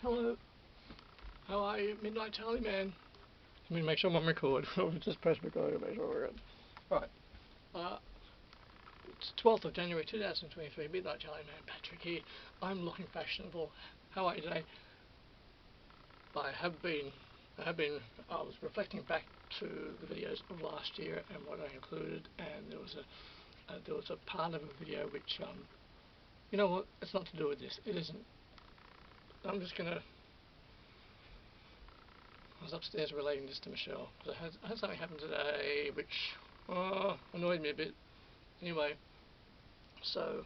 Hello. How are you? Midnight Charlie Man. Let me make sure I'm on record. Just press record to make sure we're good. Right. It's 12th of January 2023. Midnight Charlie Man. Patrick here. I'm looking fashionable. How are you today? I was reflecting back to the videos of last year and what I included, and there was a part of a video which, you know what? It's not to do with this. It isn't. I'm just gonna. I was upstairs relating this to Michelle because I had something happen today which annoyed me a bit. Anyway, so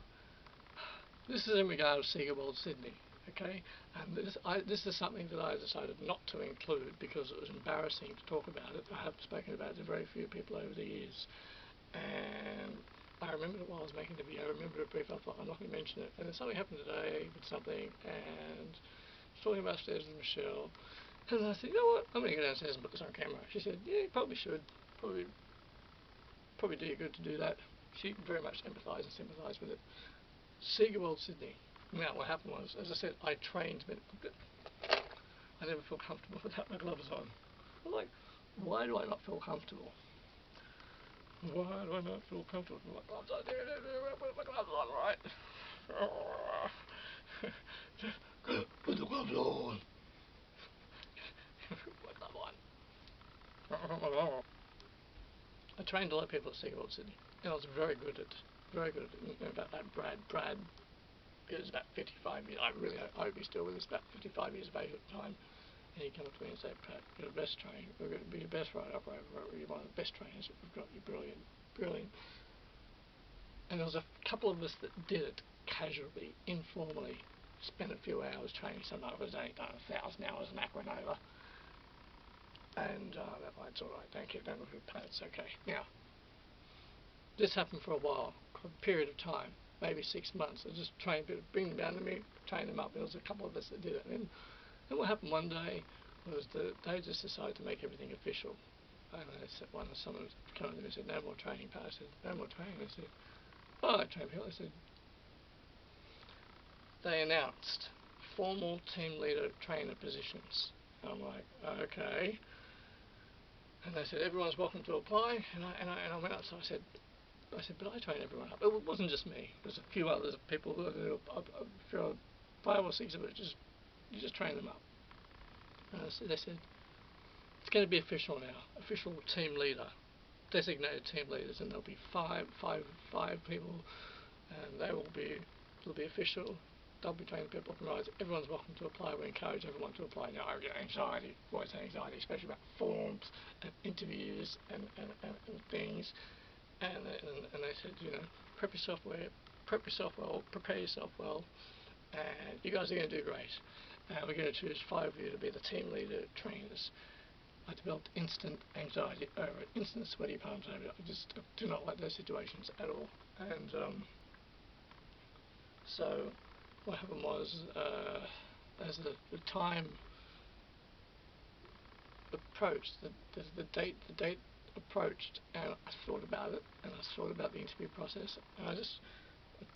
this is in regard to Sega World Sydney, okay? And this is something that I decided not to include because it was embarrassing to talk about it. I have spoken about it to very few people over the years, and I remembered it while I was making the video. I remembered it briefly. I thought I'm not going to mention it, and then something happened today with something, and I was talking about upstairs with Michelle. And I said, you know what, I'm going to go downstairs and put this on camera. She said, yeah, you probably should. Probably do you good to do that. She very much empathised and sympathised with it. Sega World Sydney. Now, what happened was, as I said, I trained, but I never feel comfortable without my gloves on. I'm like, why do I not feel comfortable? Why do I not feel comfortable with my gloves on? Put my gloves on, right? Put the gloves on. I trained a lot of people at Sega World Sydney, and I was very good at about that. Brad is about 55 years. I hope he's still with us. About 55 years of age at the time, and he'd come up to me and say, "Pat, you're the best trainer. We're going to be the best ride operator. You're one of the best trainers that we've got. You're brilliant." And there was a couple of us that did it casually, informally. Spent a few hours training. Sometimes it was only done 1,000 hours in Aquanova. And that's alright, thank you, don't look at Pat, it's okay. Now, this happened for a while, for a period of time, maybe 6 months. I just trained people, bring them down to me, train them up. There was a couple of us that did it. And then what happened one day was that they just decided to make everything official. And they said, someone came to me and said, no more training, Pat. I said, no more training. They said, oh, I train people. They said, they announced formal team leader trainer positions. And I'm like, okay. And they said, everyone's welcome to apply, and I went up, so I said, but I train everyone up. It wasn't just me. There's a few other people, 5 or 6 of it, you just train them up. And they said, it's going to be official now, official team leader, designated team leaders, and there'll be five people, and it'll be official. They'll be training people up and rise. Everyone's welcome to apply. We encourage everyone to apply. Now, I get anxiety, voice anxiety, especially about forms and interviews and things. And they said, you know, prep yourself well, prepare yourself well, and you guys are going to do great. We're going to choose 5 of you to be the team leader trainers. I developed instant anxiety over it, instant sweaty palms over it. I just do not like those situations at all. And so what happened was, as the time approached, the date approached, and I thought about it, and I thought about the interview process, and I just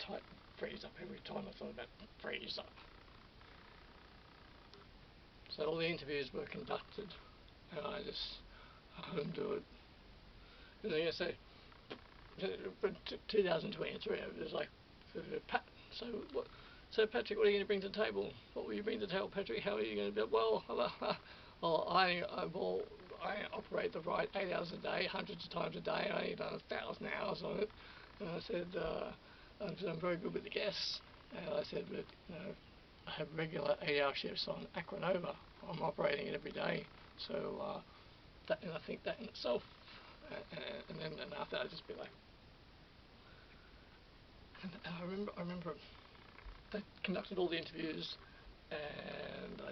typed freeze up every time I thought about freeze up. So all the interviews were conducted, and I couldn't do it. And then I say, 2023, it was like, Pat, so Patrick, what are you going to bring to the table? What will you bring to the table, Patrick? How are you going to be? Well, I operate the ride 8 hours a day, hundreds of times a day. I only done 1,000 hours on it. And I said, I'm very good with the guests. And I said, but you know, I have regular 8-hour shifts on Aquanova. I'm operating it every day. So and I think that in itself. And then after I'd just be like, and I remember. They conducted all the interviews, and I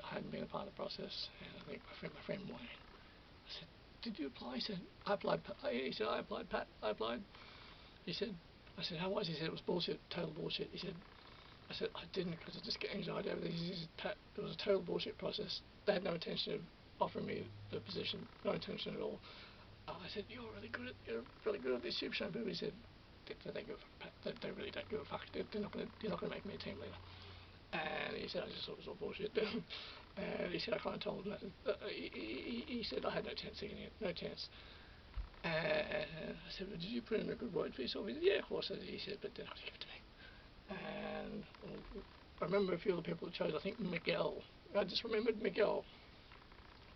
hadn't been a part of the process. And I think my friend Wayne, I said, "Did you apply?" He said, "I applied." He said, "I applied, Pat. I applied." He said, "I said, how was?" He said, "It was bullshit, total bullshit." He said, "I said I didn't because I just get anxiety over this." He said, "Pat, it was a total bullshit process. They had no intention of offering me the position, no intention at all." I said, "You're really good at this super show." But he said, they give a fuck, Pat. They really don't give a fuck. You're not going to make me a team leader. And he said I just thought it was all bullshit. And he said I kind of told him that. He said I had no chance taking it, no chance. And I said, well, did you put in a good word for yourself? He said, yeah, of course I did. He said, but then I'd give it to me. And I remember a few of the people that chose. I think Miguel. I just remembered Miguel,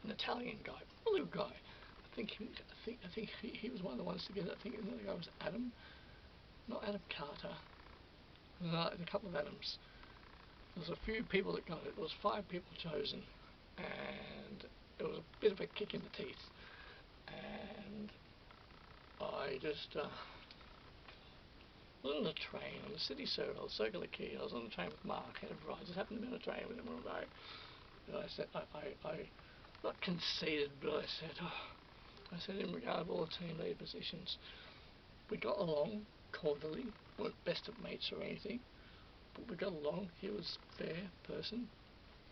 an Italian guy, a little guy. I think he was one of the ones to get it. I think another guy was Adam, not Adam Carter. No, a couple of Adams. There was a few people that got it. There was 5 people chosen, and it was a bit of a kick in the teeth. And I just was on a train on the city circle, I was circular key. I was on the train with Mark, head of I just happened to be on a train with him one day. And I said, I not conceded, but I said in regard to all the team lead positions, we got along cordially, weren't best of mates or anything, but we got along. He was a fair person.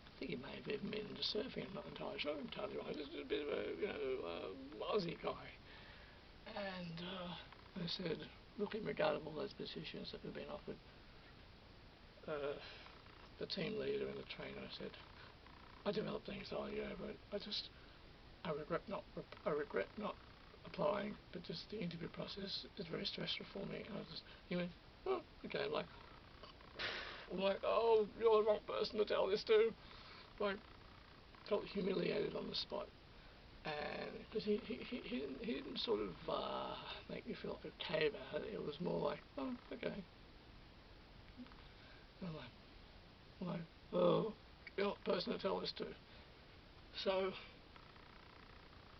I think he may have even been into surfing, I'm not entirely sure, I'm entirely right. Just a bit of a, Aussie guy. And I said, look, in regard to all those positions that have been offered, the team leader and the trainer, I said, I developed anxiety over it. I regret not applying, but just the interview process is very stressful for me. And he went, oh, okay. I'm like, oh, you're the wrong person to tell this to. Like, felt humiliated on the spot. And because he didn't sort of make me feel okay about it. It was more like, oh, okay. And I'm like, oh, you're not the person to tell this to. So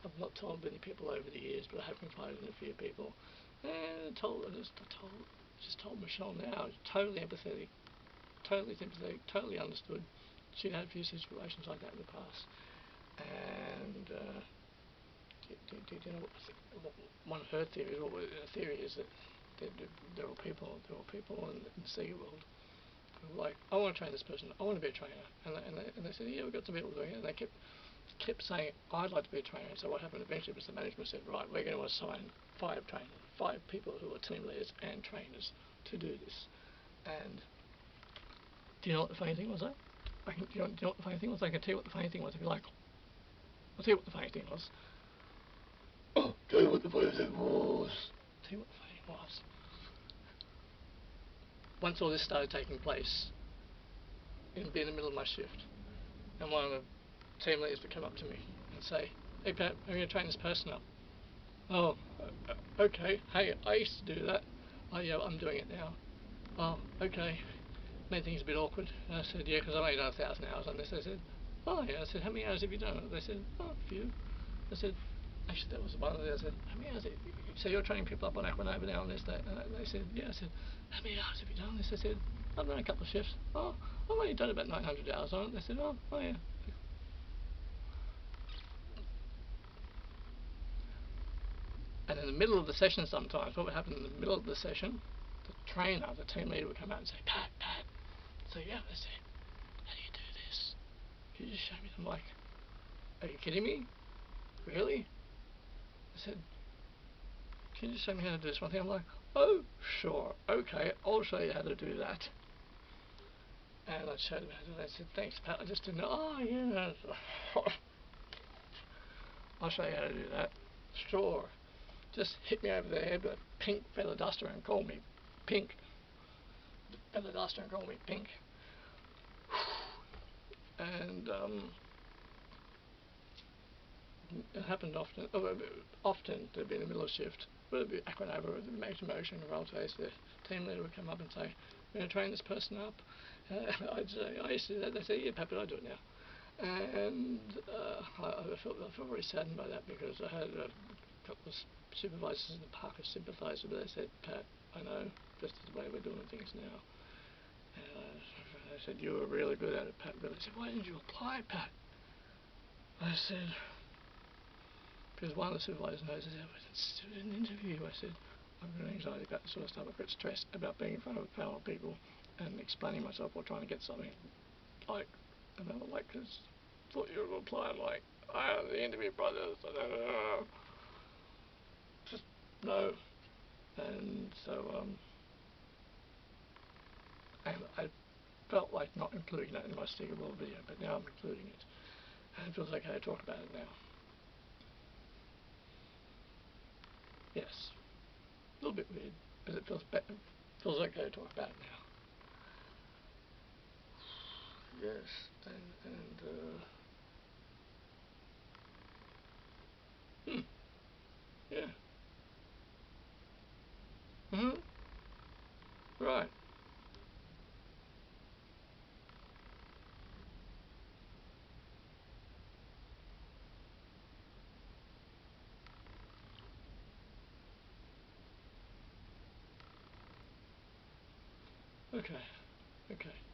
I've not told many people over the years, but I have confided in a few people. And I just told Michelle now, totally empathetic, totally sympathetic, totally understood. She'd had a few situations like that in the past. And you know, one of her theories, is that there were people in the Sega world who were like, I want to train this person, I want to be a trainer. And they said, yeah, we've got some people doing it. And they kept saying, I'd like to be a trainer. So what happened eventually was the management said, right, we're going to assign 5 people who are team leaders and trainers to do this. And do you know what the funny thing was, though? Do you know what the funny thing was? I can tell you what the funny thing was. If you like, I'll tell you what the funny thing was. Oh, tell you what the funny thing was. Tell you what the funny thing was. Once all this started taking place, it'd be in the middle of my shift, and one of the team leaders would come up to me and say, hey Pat, I'm going to train this person up. Oh, okay. Hey, I used to do that. Oh yeah, I'm doing it now. Oh, okay. Made things a bit awkward. And I said, yeah, because I've only done 1,000 hours on this. They said, oh yeah. I said, how many hours have you done? They said, oh, a few. I said, actually that was one of them. I said, how many hours so you're training people up on Aquanova now on this day? And they said, yeah. I said, how many hours have you done on this? I said, I've done a couple of shifts. Oh, I've only done about 900 hours on it. They said, oh yeah. And in the middle of the session sometimes, what would happen in the middle of the session, the trainer, the team leader would come out and say, Pat. So yeah, I said, how do you do this? Can you just show me? I'm like, are you kidding me? Really? I said, can you just show me how to do this one thing? I'm like, oh, sure, okay, I'll show you how to do that. And I showed him how to do that. I said, thanks, Pat, I just didn't know. Oh, yeah. I'll show you how to do that. Sure. Just hit me over the head with a pink feather duster and call me Pink. Feather duster and call me Pink. And it happened often. Often there'd be in the middle of shift. Whether it be Aquanova or the Major Motion or roll face, the team leader would come up and say, we're going to train this person up. I'd say, I used to do that. They'd say, yeah, Pat, but I do it now. And I felt very saddened by that, because I had a couple of supervisors in the park who sympathised with me. They said, Pat, I know, this is the way we're doing things now. And I said, you were really good at it, Pat. But they said, why didn't you apply, Pat? I said, because one of the supervisors knows, I said, let's do an interview. I said, I've got anxiety about this sort of stuff. I've got stress about being in front of a panel of people and explaining myself or trying to get something. Like, and they were like, cause thought you would apply. I'm like, the interview brothers, I don't know. Just no. And so, and felt like not including that in my Sega World video, but now I'm including it. And it feels okay to talk about it now. Yes. A little bit weird, but it feels better. Feels okay to talk about it now. Yes, yeah. Right. Okay. Okay.